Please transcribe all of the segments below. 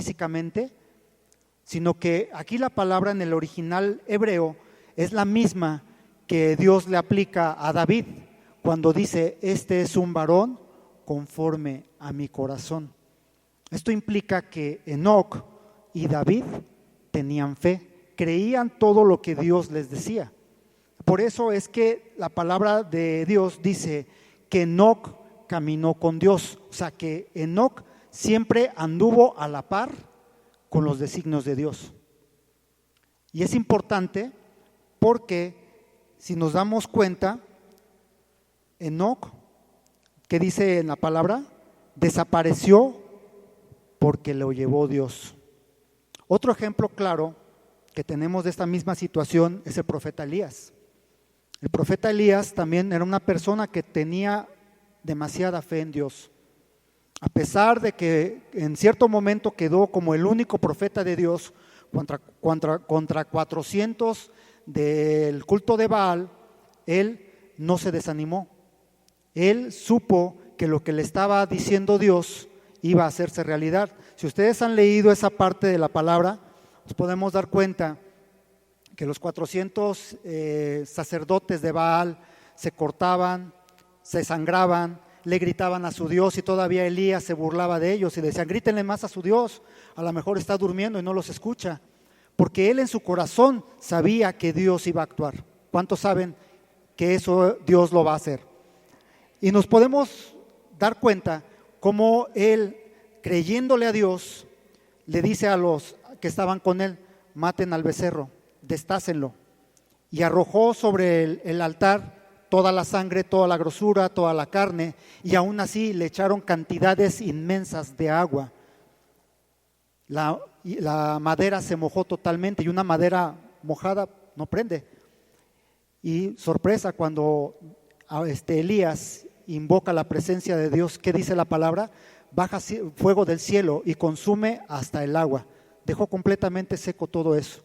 físicamente, sino que aquí la palabra en el original hebreo es la misma que Dios le aplica a David cuando dice: este es un varón conforme a mi corazón. Esto implica que Enoc y David tenían fe, creían todo lo que Dios les decía. Por eso es que la palabra de Dios dice que Enoc caminó con Dios, o sea que Enoc siempre anduvo a la par con los designios de Dios. Y es importante porque si nos damos cuenta, Enoc, ¿qué dice en la palabra? Desapareció porque lo llevó Dios. Otro ejemplo claro que tenemos de esta misma situación es el profeta Elías. El profeta Elías también era una persona que tenía demasiada fe en Dios. A pesar de que en cierto momento quedó como el único profeta de Dios contra 400 del culto de Baal, él no se desanimó. Él supo que lo que le estaba diciendo Dios iba a hacerse realidad. Si ustedes han leído esa parte de la palabra, nos podemos dar cuenta que los 400 sacerdotes de Baal se cortaban, se sangraban, le gritaban a su Dios, y todavía Elías se burlaba de ellos y decían: grítenle más a su Dios, a lo mejor está durmiendo y no los escucha, porque él en su corazón sabía que Dios iba a actuar. ¿Cuántos saben que eso Dios lo va a hacer? Y nos podemos dar cuenta cómo él, creyéndole a Dios, le dice a los que estaban con él: maten al becerro, destácenlo. Y arrojó sobre el altar toda la sangre, toda la grosura, toda la carne, y aún así le echaron cantidades inmensas de agua. La madera se mojó totalmente, y una madera mojada no prende. Y sorpresa, cuando Elías invoca la presencia de Dios, ¿qué dice la palabra? Baja fuego del cielo y consume hasta el agua. Dejó completamente seco todo eso.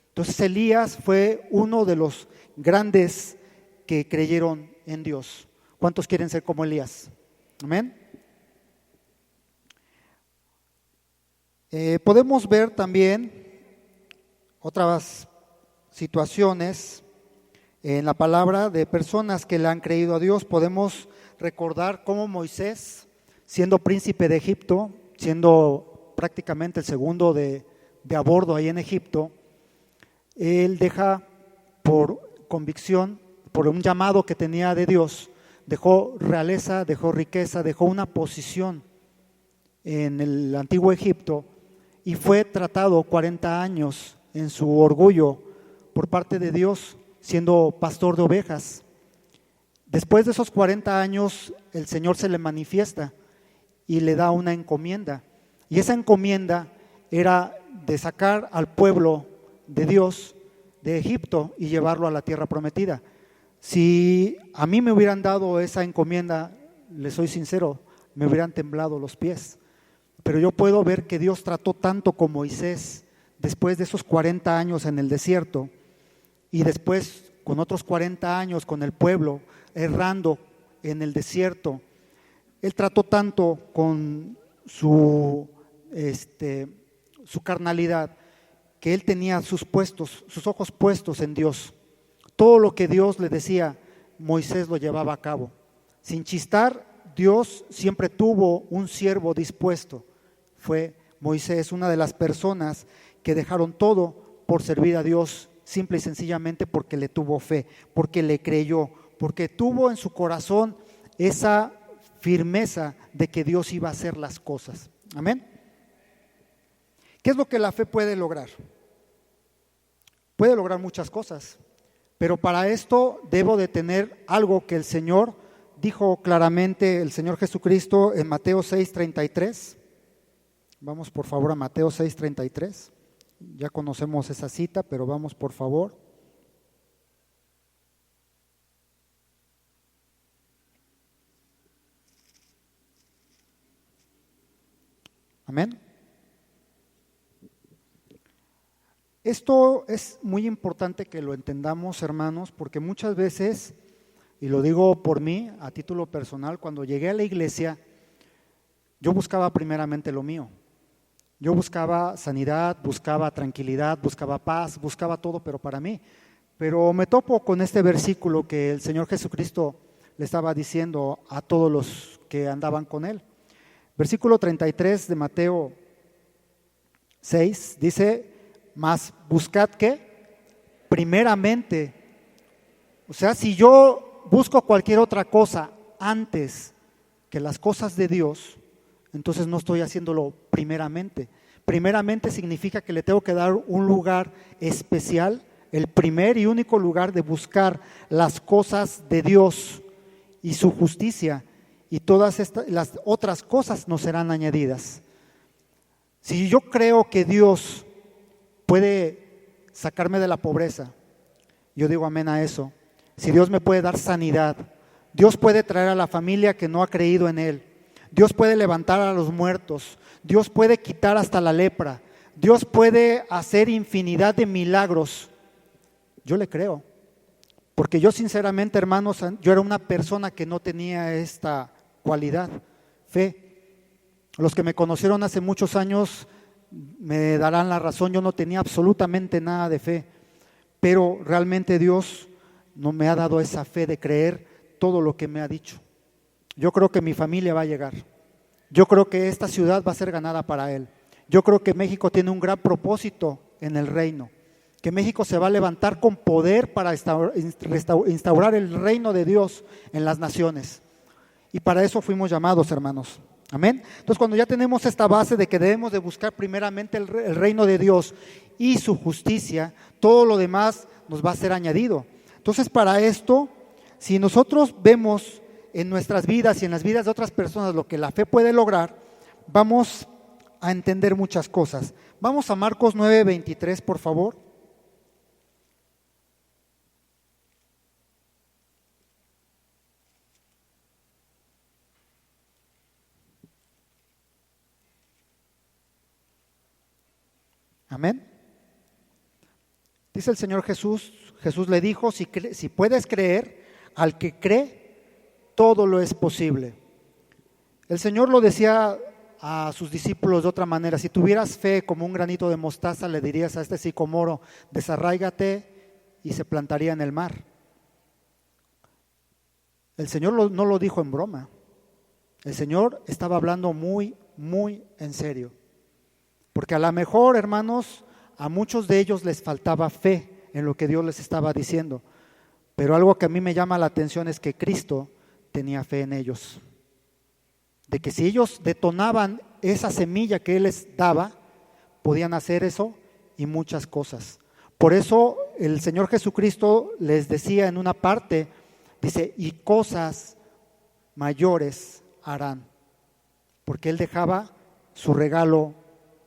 Entonces Elías fue uno de los grandes que creyeron en Dios. ¿Cuántos quieren ser como Elías? Amén. Podemos ver también otras situaciones en la palabra de personas que le han creído a Dios. Podemos recordar cómo Moisés, siendo príncipe de Egipto, siendo prácticamente el segundo de a bordo ahí en Egipto, él deja por convicción, por un llamado que tenía de Dios, dejó realeza, dejó riqueza, dejó una posición en el antiguo Egipto, y fue tratado 40 años en su orgullo por parte de Dios, siendo pastor de ovejas. Después de esos 40 años, el Señor se le manifiesta y le da una encomienda. Y esa encomienda era de sacar al pueblo de Dios de Egipto y llevarlo a la tierra prometida. Si a mí me hubieran dado esa encomienda, les soy sincero, me hubieran temblado los pies. Pero yo puedo ver que Dios trató tanto con Moisés después de esos 40 años en el desierto, y después con otros 40 años con el pueblo errando en el desierto. Él trató tanto con su carnalidad, que él tenía sus ojos puestos en Dios. Todo lo que Dios le decía, Moisés lo llevaba a cabo. Sin chistar, Dios siempre tuvo un siervo dispuesto. Fue Moisés, una de las personas que dejaron todo por servir a Dios, simple y sencillamente porque le tuvo fe, porque le creyó, porque tuvo en su corazón esa firmeza de que Dios iba a hacer las cosas. Amén. ¿Qué es lo que la fe puede lograr? Puede lograr muchas cosas, pero para esto debo de tener algo que el Señor dijo claramente, el Señor Jesucristo, en Mateo 6:33. Vamos por favor a Mateo 6:33. Ya conocemos esa cita, pero vamos por favor. Amén. Esto es muy importante que lo entendamos, hermanos, porque muchas veces, y lo digo por mí a título personal, cuando llegué a la iglesia, yo buscaba primeramente lo mío. Yo buscaba sanidad, buscaba tranquilidad, buscaba paz, buscaba todo, pero para mí. Pero me topo con este versículo que el Señor Jesucristo le estaba diciendo a todos los que andaban con Él. Versículo 33 de Mateo 6 dice, mas buscad ¿qué? Primeramente. O sea, si yo busco cualquier otra cosa antes que las cosas de Dios, entonces no estoy haciéndolo primeramente. Primeramente significa que le tengo que dar un lugar especial, el primer y único lugar de buscar las cosas de Dios y su justicia, y todas las otras cosas nos serán añadidas. Si yo creo que Dios puede sacarme de la pobreza, yo digo amén a eso. Si Dios me puede dar sanidad, Dios puede traer a la familia que no ha creído en Él, Dios puede levantar a los muertos, Dios puede quitar hasta la lepra, Dios puede hacer infinidad de milagros, yo le creo. Porque yo sinceramente, hermanos, yo era una persona que no tenía esta cualidad, fe. Los que me conocieron hace muchos años me darán la razón, yo no tenía absolutamente nada de fe, pero realmente Dios no me ha dado esa fe de creer todo lo que me ha dicho. Yo creo que mi familia va a llegar, yo creo que esta ciudad va a ser ganada para Él, yo creo que México tiene un gran propósito en el reino, que México se va a levantar con poder para instaurar el reino de Dios en las naciones. Y para eso fuimos llamados, hermanos. Amén. Entonces, cuando ya tenemos esta base de que debemos de buscar primeramente el reino de Dios y su justicia, todo lo demás nos va a ser añadido. Entonces, para esto, si nosotros vemos en nuestras vidas y en las vidas de otras personas lo que la fe puede lograr, vamos a entender muchas cosas. Vamos a Marcos 9:23, por favor. Amén. Dice el Señor Jesús, Jesús le dijo, si puedes creer, al que cree, todo lo es posible. El Señor lo decía a sus discípulos de otra manera, si tuvieras fe como un granito de mostaza, le dirías a este sicomoro, desarráigate y se plantaría en el mar. El Señor no lo dijo en broma, el Señor estaba hablando muy, muy en serio. Porque a lo mejor, hermanos, a muchos de ellos les faltaba fe en lo que Dios les estaba diciendo. Pero algo que a mí me llama la atención es que Cristo tenía fe en ellos. De que si ellos detonaban esa semilla que Él les daba, podían hacer eso y muchas cosas. Por eso el Señor Jesucristo les decía en una parte, dice, y cosas mayores harán. Porque Él dejaba su regalo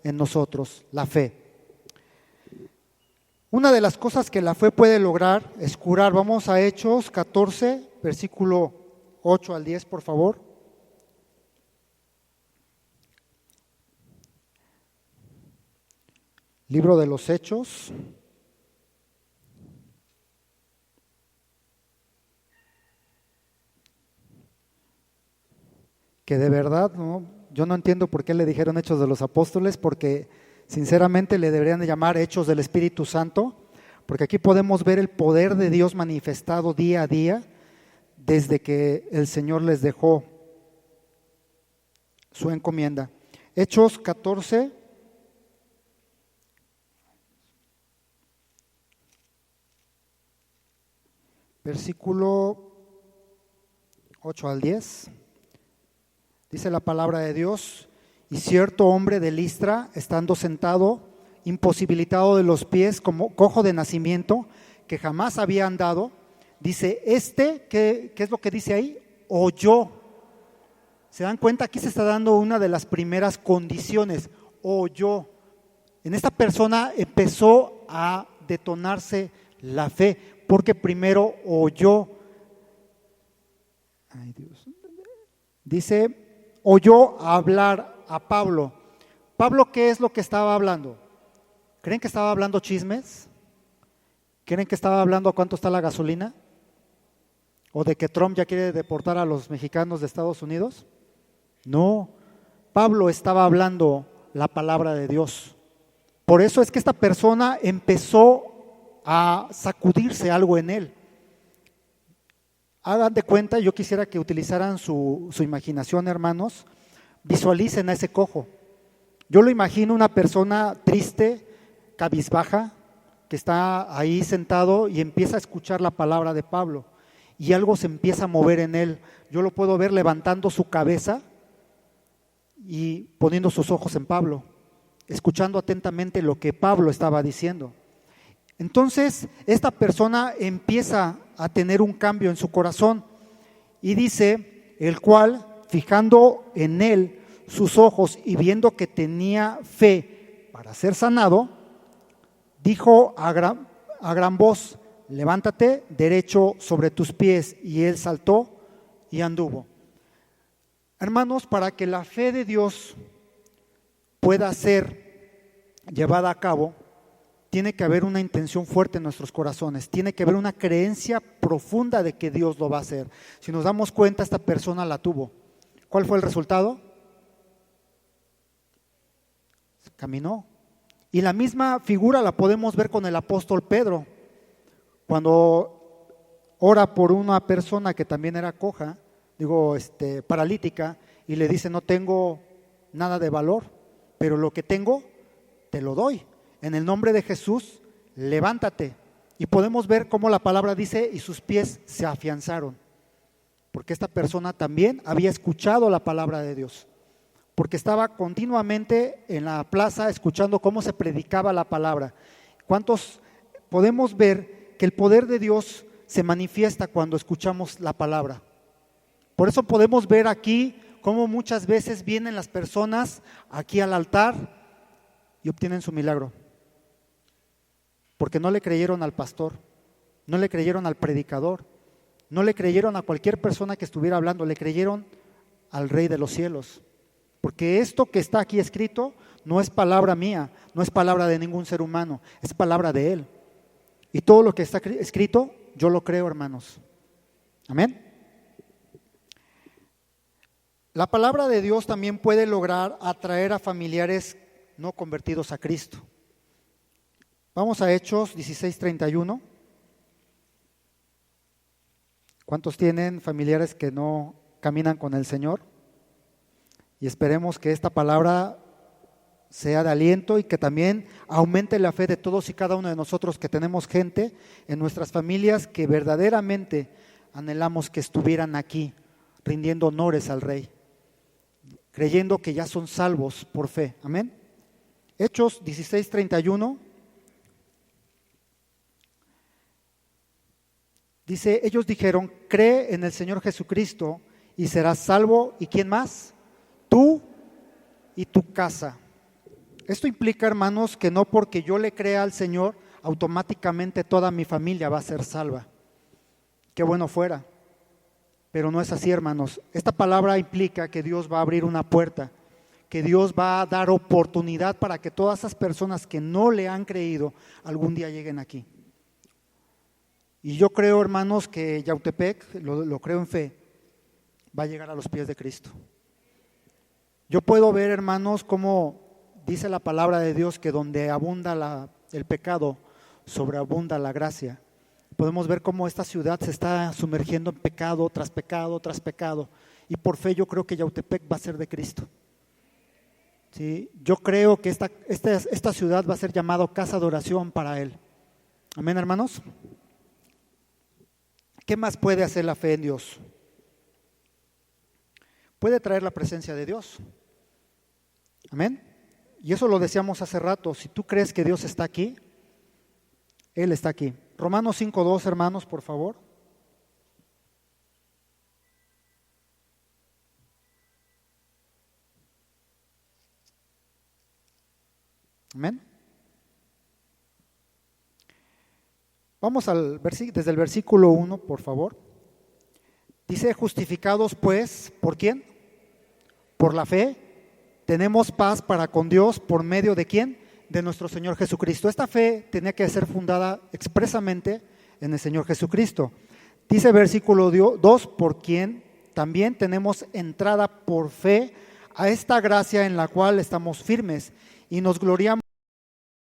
en nosotros, la fe. Una de las cosas que la fe puede lograr es curar. Vamos a Hechos 14, versículo 8 al 10, por favor. Libro de los Hechos. Que de verdad, yo no entiendo por qué le dijeron Hechos de los Apóstoles, porque sinceramente le deberían de llamar Hechos del Espíritu Santo, porque aquí podemos ver el poder de Dios manifestado día a día desde que el Señor les dejó su encomienda. Hechos 14, versículo 8 al 10. Dice la palabra de Dios, y cierto hombre de Listra, estando sentado, imposibilitado de los pies, como cojo de nacimiento, que jamás había andado, dice, ¿qué es lo que dice ahí? Oyó. ¿Se dan cuenta? Aquí se está dando una de las primeras condiciones, oyó. En esta persona empezó a detonarse la fe, porque primero oyó. Ay, Dios. Dice, oyó hablar a Pablo. ¿Pablo qué es lo que estaba hablando? ¿Creen que estaba hablando chismes? ¿Creen que estaba hablando a cuánto está la gasolina? ¿O de que Trump ya quiere deportar a los mexicanos de Estados Unidos? No, Pablo estaba hablando la palabra de Dios. Por eso es que esta persona empezó a sacudirse algo en él. Hagan de cuenta, yo quisiera que utilizaran su imaginación, hermanos. Visualicen a ese cojo. Yo lo imagino una persona triste, cabizbaja, que está ahí sentado y empieza a escuchar la palabra de Pablo. Y algo se empieza a mover en él. Yo lo puedo ver levantando su cabeza y poniendo sus ojos en Pablo, escuchando atentamente lo que Pablo estaba diciendo. Entonces, esta persona empieza a tener un cambio en su corazón y dice, el cual, fijando en él sus ojos y viendo que tenía fe para ser sanado, dijo a gran voz, levántate derecho sobre tus pies, y él saltó y anduvo. Hermanos, para que la fe de Dios pueda ser llevada a cabo, tiene que haber una intención fuerte en nuestros corazones, tiene que haber una creencia profunda de que Dios lo va a hacer. Si nos damos cuenta, esta persona la tuvo. ¿Cuál fue el resultado? Caminó. Y la misma figura la podemos ver con el apóstol Pedro, cuando ora por una persona que también era coja, paralítica, y le dice, no tengo nada de valor, pero lo que tengo te lo doy. En el nombre de Jesús, levántate. Y podemos ver cómo la palabra dice, y sus pies se afianzaron, porque esta persona también había escuchado la palabra de Dios, porque estaba continuamente en la plaza escuchando cómo se predicaba la palabra. ¿Cuántos podemos ver que el poder de Dios se manifiesta cuando escuchamos la palabra? Por eso podemos ver aquí cómo muchas veces vienen las personas aquí al altar y obtienen su milagro, porque no le creyeron al pastor, no le creyeron al predicador, no le creyeron a cualquier persona que estuviera hablando, le creyeron al Rey de los cielos. Porque esto que está aquí escrito no es palabra mía, no es palabra de ningún ser humano, es palabra de Él. Y todo lo que está escrito, yo lo creo, hermanos. Amén. La palabra de Dios también puede lograr atraer a familiares no convertidos a Cristo. Vamos a Hechos 16:31. ¿Cuántos tienen familiares que no caminan con el Señor? Y esperemos que esta palabra sea de aliento y que también aumente la fe de todos y cada uno de nosotros, que tenemos gente en nuestras familias que verdaderamente anhelamos que estuvieran aquí, rindiendo honores al Rey, creyendo que ya son salvos por fe. Amén. Hechos 16:31 dice, ellos dijeron, cree en el Señor Jesucristo y serás salvo. ¿Y quién más? Tú y tu casa. Esto implica, hermanos, que no porque yo le crea al Señor, automáticamente toda mi familia va a ser salva. Qué bueno fuera, pero no es así, hermanos. Esta palabra implica que Dios va a abrir una puerta, que Dios va a dar oportunidad para que todas esas personas que no le han creído algún día lleguen aquí. Y yo creo, hermanos, que Yautepec, lo creo en fe, va a llegar a los pies de Cristo. Yo puedo ver, hermanos, cómo dice la palabra de Dios que donde abunda el pecado, sobreabunda la gracia. Podemos ver cómo esta ciudad se está sumergiendo en pecado tras pecado tras pecado. Y por fe yo creo que Yautepec va a ser de Cristo. ¿Sí? Yo creo que esta ciudad va a ser llamada casa de oración para Él. Amén, hermanos. ¿Qué más puede hacer la fe en Dios? Puede traer la presencia de Dios. Amén. Y eso lo decíamos hace rato. Si tú crees que Dios está aquí, Él está aquí. Romanos 5:2, hermanos, por favor. Amén. Vamos desde el versículo 1, por favor. Dice, justificados pues, ¿por quién? Por la fe, tenemos paz para con Dios, ¿por medio de quién? De nuestro Señor Jesucristo. Esta fe tenía que ser fundada expresamente en el Señor Jesucristo. Dice versículo 2, por quien también tenemos entrada por fe a esta gracia en la cual estamos firmes y nos gloriamos